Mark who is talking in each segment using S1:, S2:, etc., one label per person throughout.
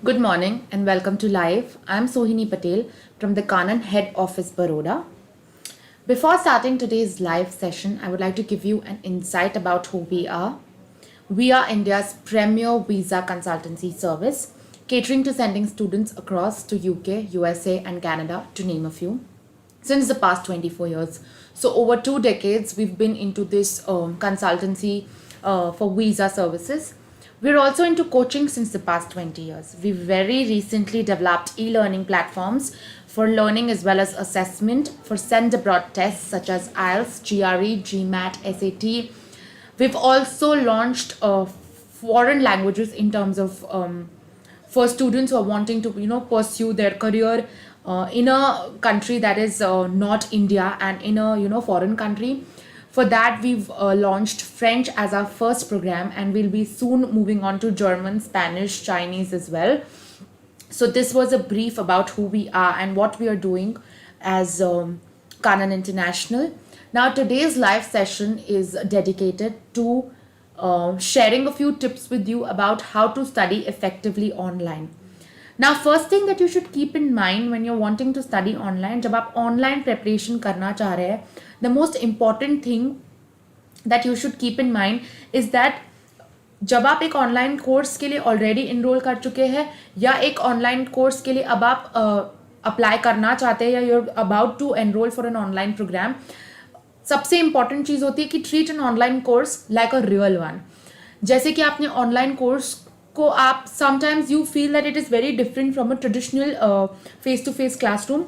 S1: Good morning and welcome to Live. I'm Sohini Patel from the Kanan Head Office, Baroda. Before starting today's live session, I would like to give you an insight about who we are. We are India's premier visa consultancy service, catering to sending students across to UK, USA, and Canada, to name a few, since the past 24 years. So, over 2 decades, we've been into this consultancy for visa services. We're also into coaching since the past 20 years. We very recently developed e-learning platforms for learning as well as assessment for send abroad tests such as IELTS, GRE, GMAT, SAT. We've also launched foreign languages in terms of for students who are wanting to pursue their career in a country that is not India and in a foreign country. For that, we've launched French as our first program, and we'll be soon moving on to German, Spanish, Chinese as well. So this was a brief about who we are and what we are doing as Kanan International. Now today's live session is dedicated to sharing a few tips with you about how to study effectively online. Now first thing that you should keep in mind when you're wanting to study online, जब आप online preparation करना चाह रहे हैं, the most important thing that you should keep in mind is that जब आप एक online course के लिए ऑलरेडी इनरोल कर चुके हैं या एक ऑनलाइन कोर्स के लिए अब आप अप्लाई करना चाहते हैं या you are about to enrol for an online programme, सबसे इंपॉर्टेंट चीज़ होती है कि treat an online course like a real one. जैसे कि आपने ऑनलाइन कोर्स को आप sometimes you feel that it is very different from a traditional face to face classroom.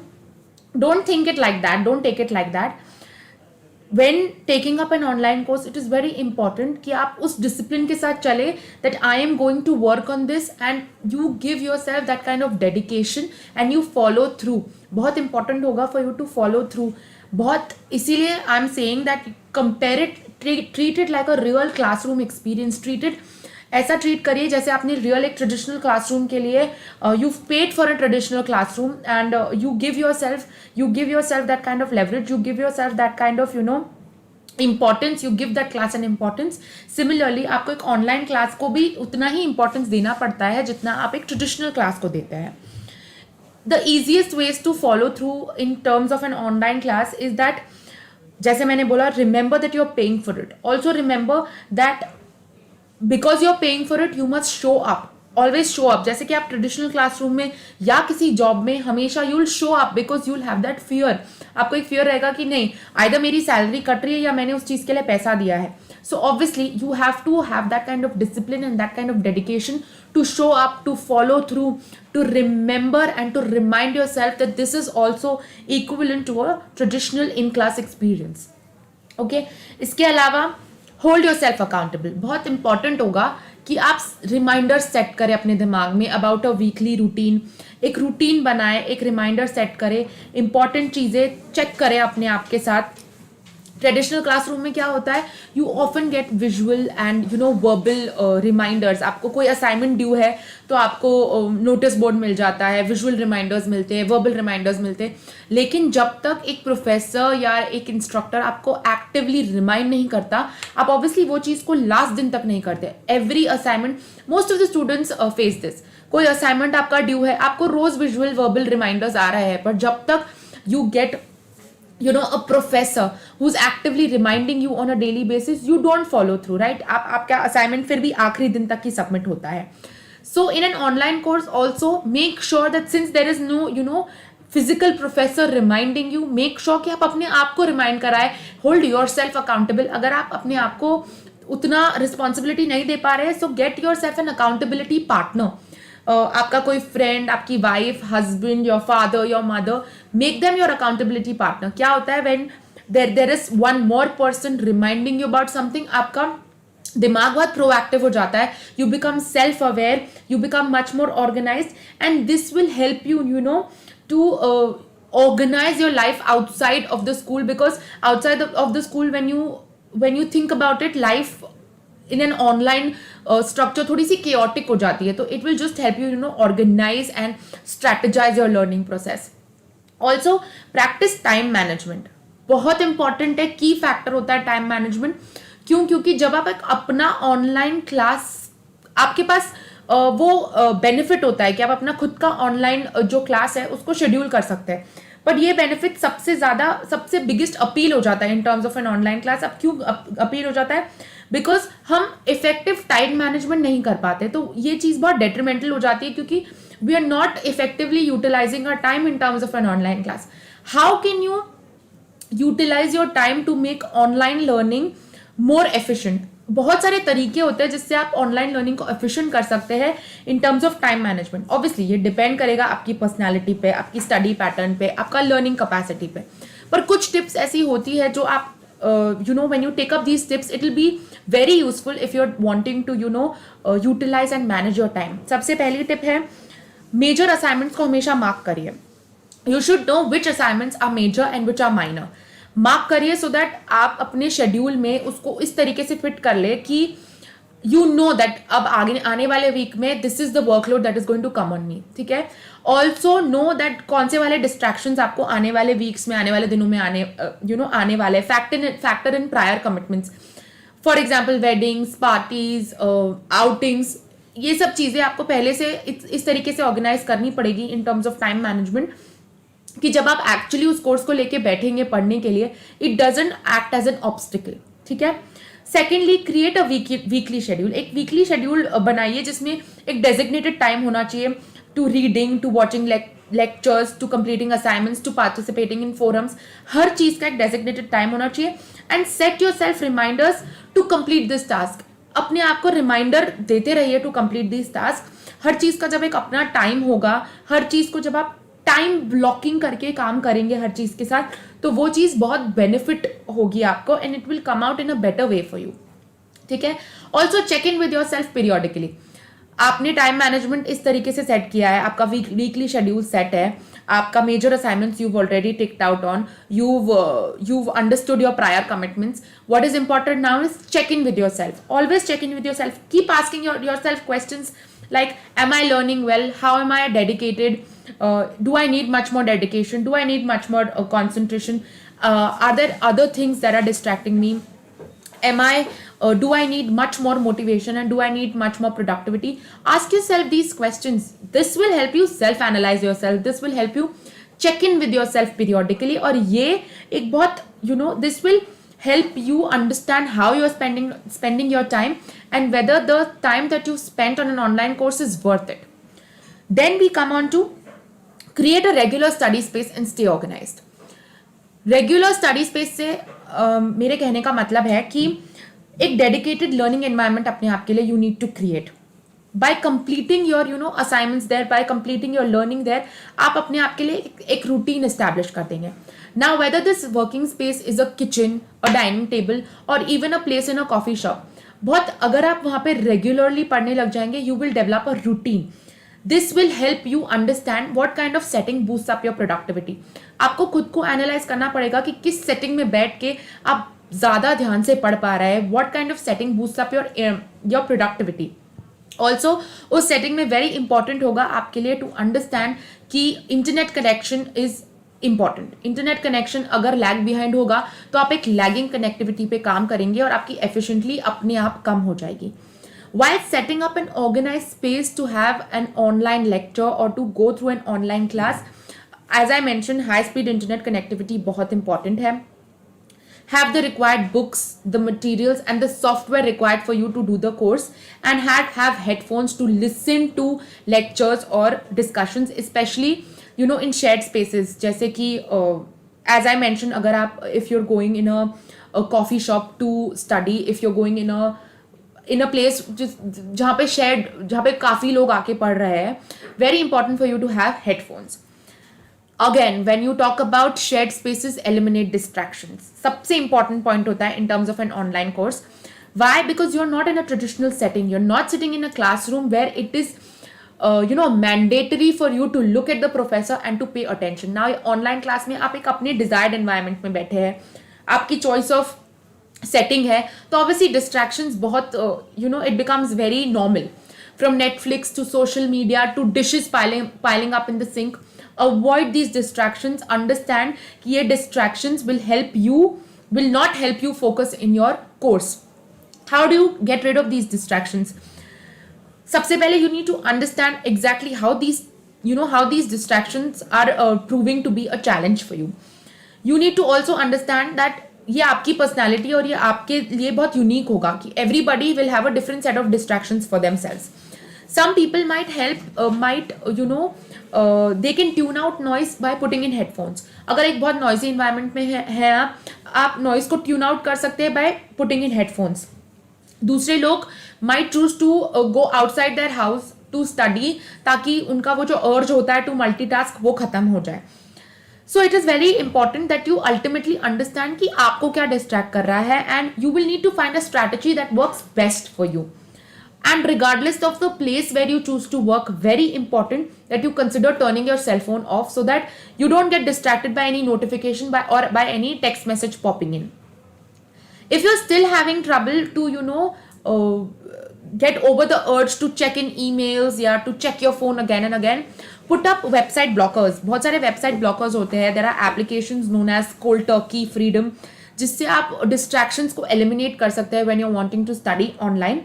S1: Don't think it like that, don't take it like that. when taking up an online course, it is very important कि आप उस discipline के साथ चले that I am going to work on this and you give yourself that kind of dedication and you follow through. बहुत important होगा for you to follow through. बहुत इसीलिए I am saying that compare it, treat it like a real classroom experience. Treat it ऐसा treat करिए जैसे आपने real एक traditional classroom के लिए you paid for a traditional classroom and you give yourself that kind of leverage, you give yourself that kind of importance, you give that class an importance. Similarly आपको एक online class को भी उतना ही importance देना पड़ता है जितना आप एक ट्रेडिशनल क्लास को देते हैं. The easiest ways to follow through in terms of an online class is that, जैसे मैंने बोला, remember that you are paying for it. Also remember that because you are paying for it you must show up, always show up. जैसे कि आप traditional classroom में या किसी job में हमेशा you will show up because you will have that fear. आपको एक फियर रहेगा कि नहीं, आइदर मेरी सैलरी कट रही है या मैंने उस चीज़ के लिए पैसा दिया है. So obviously you have to have that kind of discipline and that kind of dedication to show up, to follow through, to remember and to remind yourself that this is also equivalent to a traditional in class experience. Okay, इसके अलावा hold yourself accountable. बहुत important होगा कि आप reminder set करें अपने दिमाग में अबाउट अ वीकली रूटीन. एक रूटीन बनाएं, एक रिमाइंडर सेट करें, इंपॉर्टेंट चीज़ें चेक करें अपने आप के साथ. ट्रेडिशनल क्लासरूम में क्या होता है, you often get visual and verbal reminders. आपको कोई असाइनमेंट ड्यू है तो आपको नोटिस बोर्ड मिल जाता है, विजुअल रिमाइंडर्स मिलते हैं, वर्बल रिमाइंडर्स मिलते हैं. लेकिन जब तक एक प्रोफेसर या एक इंस्ट्रक्टर आपको एक्टिवली रिमाइंड नहीं करता, आप ऑब्वियसली वो चीज़ को लास्ट दिन तक नहीं करते. Every assignment, most of the students face this. कोई असाइनमेंट आपका ड्यू है, आपको रोज विजुअल वर्बल रिमाइंडर्स आ रहे हैं, पर जब तक you get a professor who's actively reminding you on a daily basis, you don't follow through, right? आपका assignment फिर भी आखिरी दिन तक ही submit होता है. So in an online course also make sure that since there is no physical professor reminding you, make sure कि आप अपने आप को remind कराए. Hold yourself accountable. अगर आप अपने आप को उतना responsibility नहीं दे पा रहे हैं, so get yourself an accountability partner. आपका कोई फ्रेंड, आपकी wife, husband, your father, your mother, make them your accountability partner. क्या होता है when there is one more person reminding you about something, आपका दिमाग बहुत प्रोएक्टिव हो जाता है. You become self aware, you become much more organised and this will help you to organize your life outside of the school, because outside of the school when you think about it, life in an online structure थोड़ी सी chaotic हो जाती है. तो it will just help you organize and strategize your learning process. Also practice time management. बहुत important है, की factor होता है टाइम मैनेजमेंट. क्यों? क्योंकि जब आप एक अपना ऑनलाइन क्लास, आपके पास वो बेनिफिट होता है कि आप अपना खुद का ऑनलाइन जो क्लास है उसको शेड्यूल कर सकते हैं. बट ये बेनिफिट सबसे ज़्यादा, सबसे बिगेस्ट अपील हो जाता है इन terms of an online class. अब क्यों अपील हो जाता है? बिकॉज हम इफेक्टिव टाइम मैनेजमेंट नहीं कर पाते. तो ये चीज़ बहुत डेट्रीमेंटल हो जाती है क्योंकि we are not effectively utilising our time in terms of an online class. How can you utilise your time to make online learning more efficient? बहुत सारे तरीके होते हैं जिससे आप ऑनलाइन लर्निंग को एफिशिएंट कर सकते हैं इन terms of time management. Obviously ये डिपेंड करेगा आपकी पर्सनैलिटी पे, आपकी स्टडी पैटर्न पे, आपका लर्निंग कैपेसिटी पे. पर कुछ टिप्स ऐसी होती है जो आप when you take up these tips, it will be very useful if you're wanting to utilize and manage your time. सबसे पहली टिप है, मेजर असाइनमेंट्स को हमेशा मार्क करिए. You should know which assignments are major and which are minor. Mark करिए so that आप अपने schedule में उसको इस तरीके से फिट कर ले कि यू नो दैट अब आगे आने वाले वीक में this is the workload that is going to come on me. ठीक है. ऑल्सो नो दैट कौन से वाले डिस्ट्रैक्शंस आपको आने वाले वीक्स में, आने वाले दिनों में आने वाले. Factor in prior commitments. For example weddings, parties, outings, ये सब चीज़ें आपको पहले से इस तरीके से ऑर्गेनाइज करनी पड़ेगी इन टर्म्स ऑफ टाइम मैनेजमेंट कि जब आप एक्चुअली उस कोर्स को लेके बैठेंगे पढ़ने के लिए, it doesn't act as an obstacle. ठीक है. Secondly, create a weekly schedule. एक वीकली शेड्यूल बनाइए जिसमें एक डेजिग्नेटेड टाइम होना चाहिए to reading, to watching lectures, to completing assignments, to participating in forums. हर चीज़ का एक डेजिग्नेटेड टाइम होना चाहिए. And set yourself reminders to complete this task. अपने आप को रिमाइंडर देते रहिए टू कंप्लीट दिस टास्क. हर चीज़ का जब एक अपना टाइम होगा, हर चीज़ को जब आप टाइम ब्लॉकिंग करके काम करेंगे हर चीज़ के साथ, तो वो चीज़ बहुत बेनिफिट होगी आपको and it will come out in a better way for you. ठीक है. Also check in with yourself periodically. आपने टाइम मैनेजमेंट इस तरीके से सेट किया है, आपका वीकली शेड्यूल सेट है, आपका major assignments you've already ticked out on, you've understood your prior commitments. What is important now is check in with yourself. Always check in with yourself. Keep asking yourself questions like, am I learning well? How am I dedicated? Do I need much more dedication? Do I need much more concentration? Are there other things that are distracting me? Do I need much more motivation and do I need much more productivity? Ask yourself these questions. This will help you self-analyze yourself. This will help you check in with yourself periodically. और ये एक बहुत this will help you understand how you are spending your time and whether the time that you spent on an online course is worth it. Then we come on to create a regular study space and stay organized. Regular study space से मेरे कहने का मतलब है कि एक dedicated learning environment अपने आप के लिए you need to create by completing your assignments there, by completing your learning there. आप अपने आप के लिए एक रूटीन एस्टैब्लिश कर देंगे. Now whether this working space is a kitchen, a dining table और even a place in a coffee shop, बहुत अगर आप वहाँ पे रेगुलरली पढ़ने लग जाएंगे, you will develop a routine. This will help you understand what kind of setting boosts up your productivity. आपको खुद को एनालाइज करना पड़ेगा कि किस सेटिंग में बैठ के आप ज़्यादा ध्यान से पढ़ पा रहे हैं. what kind of setting boosts up your productivity. Also उस सेटिंग में वेरी इंपॉर्टेंट होगा आपके लिए टू अंडरस्टैंड कि internet connection is important. Internet connection अगर लैग बिहाइंड होगा तो आप एक लैगिंग कनेक्टिविटी पे काम करेंगे और आपकी एफिशिएंटली अपने आप कम हो जाएगी. While setting up an organized space to have an online lecture or to go through an online class, as I mentioned, high-speed internet connectivity बहुत important है. Have the required books, the materials and the software required for you to do the course, and have headphones to listen to lectures or discussions, especially in shared spaces. जैसे कि as I mentioned, अगर आप if you're going in a coffee shop to study, if you're going in a place जहाँ पे काफ़ी लोग आके पढ़ रहे हैं, very important for you to have headphones. Again, when you talk about shared spaces, eliminate distractions. सबसे important point होता है in terms of an online course. Why? Because you're not in a traditional setting. You're not sitting in a classroom where it is mandatory for you to look at the professor and to pay attention. Now online class में आप एक अपने desired environment में बैठे हैं, आपकी choice of setting है, तो ऑब्वियसली डिस्ट्रैक्शंस बहुत it becomes very normal. From Netflix to social media to dishes piling up in the sink. Avoid these distractions. Understand कि ये distractions will not help you focus in your course. How do you get rid of these distractions? सबसे पहले you need to understand exactly how these distractions are proving to be a challenge for you. You need to also understand that ये आपकी personality और ये आपके लिए बहुत unique होगा कि everybody will have a different set of distractions for themselves. Some people might help they can tune out noise by putting in headphones. अगर एक बहुत noisy environment में है आप noise को tune out कर सकते हैं by putting in headphones. दूसरे लोग might choose to go outside their house to study ताकि उनका वो जो urge होता है to multitask वो खत्म हो जाए. So it is very important that you ultimately understand कि आपको क्या distract कर रहा है, and you will need to find a strategy that works best for you. And regardless of the place where you choose to work, very important that you consider turning your cell phone off so that you don't get distracted by any notification or by any text message popping in. If you're still having trouble to get over the urge to check in emails या to check your phone again and again, put up website blockers. बहुत सारे website blockers होते हैं. There are applications known as cold turkey, freedom, जिससे आप distractions को eliminate कर सकते हैं when you're wanting to study online.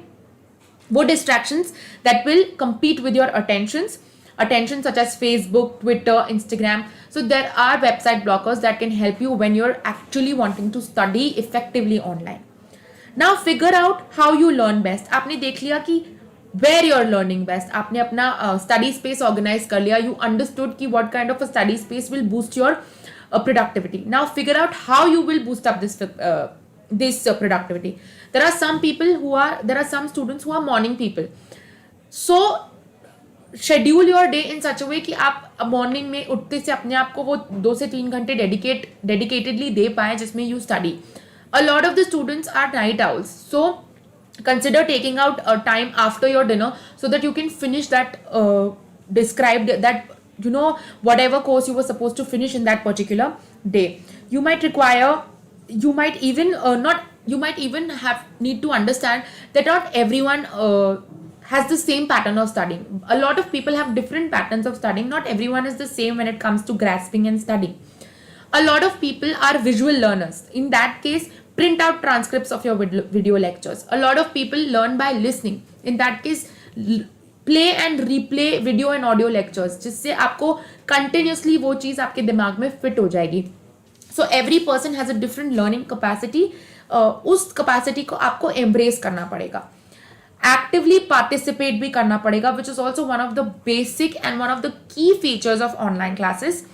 S1: वो distractions that will compete with your attention such as Facebook, Twitter, Instagram. So there are website blockers that can help you when you're actually wanting to study effectively online. Now figure out how you learn best. आपने देख लिया कि where you're learning best. आपने अपना study space organize कर लिया. You understood कि what kind of a study space will boost your productivity. Now figure out how you will boost up this productivity. There are some students who are morning people. So schedule your day in such a way कि आप morning में उठते से अपने आप को वो 2 से 3 घंटे dedicatedly दे पाएं जिसमें you study. A lot of the students are night owls. So consider taking out a time after your dinner so that you can finish that whatever course you were supposed to finish in that particular day. You might even need to understand that not everyone has the same pattern of studying. A lot of people have different patterns of studying. Not everyone is the same when it comes to grasping and studying. A lot of people are visual learners. In that case, print out transcripts of your video lectures. A lot of people learn by listening. In that case, play and replay video and audio lectures, जिससे आपको continuously वो चीज़ आपके दिमाग में fit हो जाएगी. So every person has a different learning capacity. उस capacity को आपको embrace करना पड़ेगा. Actively participate भी करना पड़ेगा, which is also one of the basic and one of the key features of online classes.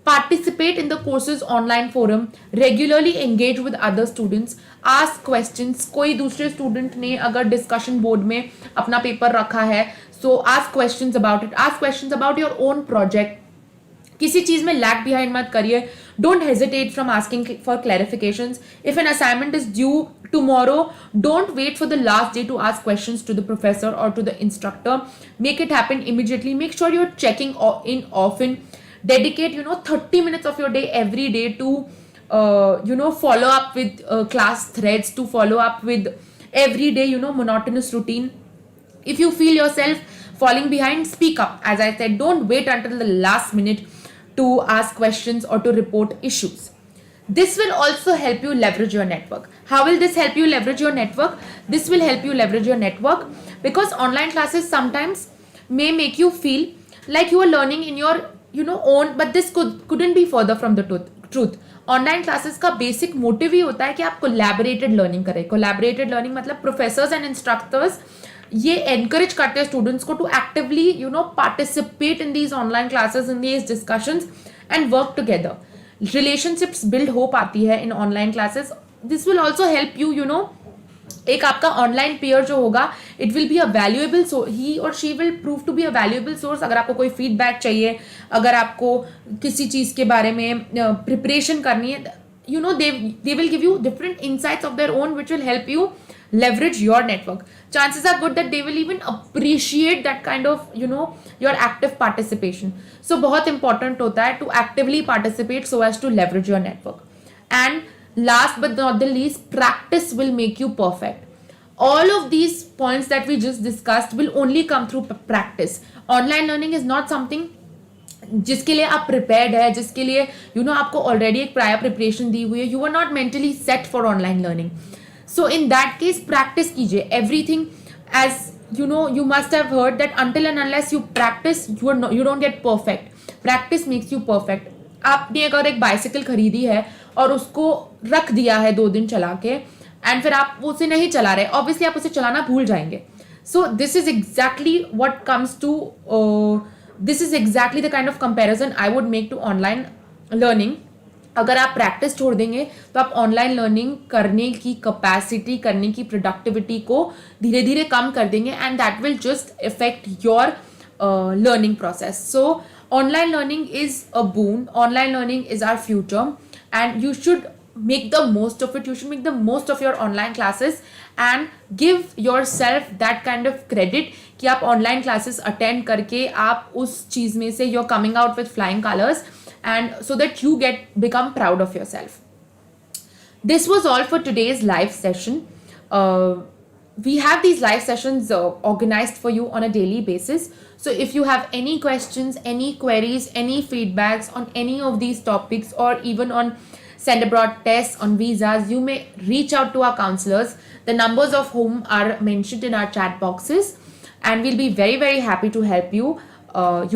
S1: Participate in the course's online forum, regularly engage with other students, ask questions. कोई दूसरे student ने अगर discussion board में अपना paper रखा है, so ask questions about it. Ask questions about your own project. किसी चीज़ में lag behind मत करिए. Don't hesitate from asking for clarifications. If an assignment is due tomorrow, don't wait for the last day to ask questions to the professor or to the instructor. Make it happen immediately. Make sure you're checking in often. Dedicate 30 minutes of your day every day to follow up with class threads, to follow up with everyday monotonous routine. If you feel yourself falling behind, speak up. As I said, don't wait until the last minute to ask questions or to report issues. This will also help you leverage your network. How will this help you leverage your network? This will help you leverage your network because online classes sometimes may make you feel like you are learning in your own, but this couldn't be further from the truth. Online classes का basic motive ही होता है कि आप collaborated learning करें. Collaborated learning मतलब professors and instructors ये encourage करते हैं स्टूडेंट्स को to actively participate in these online classes, in these discussions and work together. Relationships build हो पाती है in online classes. This will also help you एक आपका ऑनलाइन पेयर जो होगा, it will be a valuable source. He और she will prove to be a valuable source. अगर आपको कोई फीडबैक चाहिए, अगर आपको किसी चीज़ के बारे में प्रिपरेशन करनी है, they will give you different insights of their own which will help you leverage your network. Chances are good that they will even appreciate that kind of your active participation. So बहुत important होता है to actively participate so as to leverage your network. And last but not the least, practice will make you perfect. All of these points that we just discussed will only come through practice. Online learning is not something जिसके लिए आप prepared है, जिसके लिए आपको already एक prior preparation दी हुई है. You are not mentally set for online learning. So in that case, practice कीजिए everything as you must have heard that until and unless you practice, you don't get perfect. Practice makes you perfect. आपने अगर एक bicycle खरीदी है और उसको रख दिया है 2 दिन चला के, एंड फिर आप उसे नहीं चला रहे, ऑब्वियसली आप उसे चलाना भूल जाएंगे. So this is exactly what comes to this is exactly the kind of comparison I would make to online learning. अगर आप प्रैक्टिस छोड़ देंगे तो आप ऑनलाइन लर्निंग करने की कैपेसिटी, करने की प्रोडक्टिविटी को धीरे धीरे कम कर देंगे, and that will just effect your learning process. So online learning is a boon, online learning is our future, and you should make the most of it. You should make the most of your online classes and give yourself that kind of credit कि आप online classes attend करके आप उस चीज़ में से you're coming out with flying colors, and so that you become proud of yourself. This was all for today's live session. We have these live sessions organized for you on a daily basis. So if you have any questions, any queries, any feedbacks on any of these topics, or even on send abroad tests, on visas, you may reach out to our counselors, the numbers of whom are mentioned in our chat boxes, and we'll be very, very happy to help you.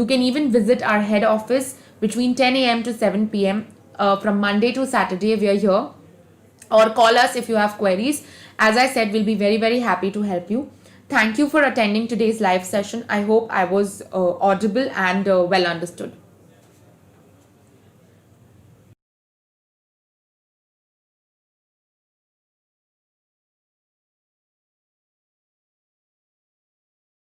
S1: You can even visit our head office between 10 a.m. to 7 p.m. From Monday to Saturday. We are here. Or call us if you have queries. As I said, we'll be very, very happy to help you. Thank you for attending today's live session. I hope I was audible and well understood.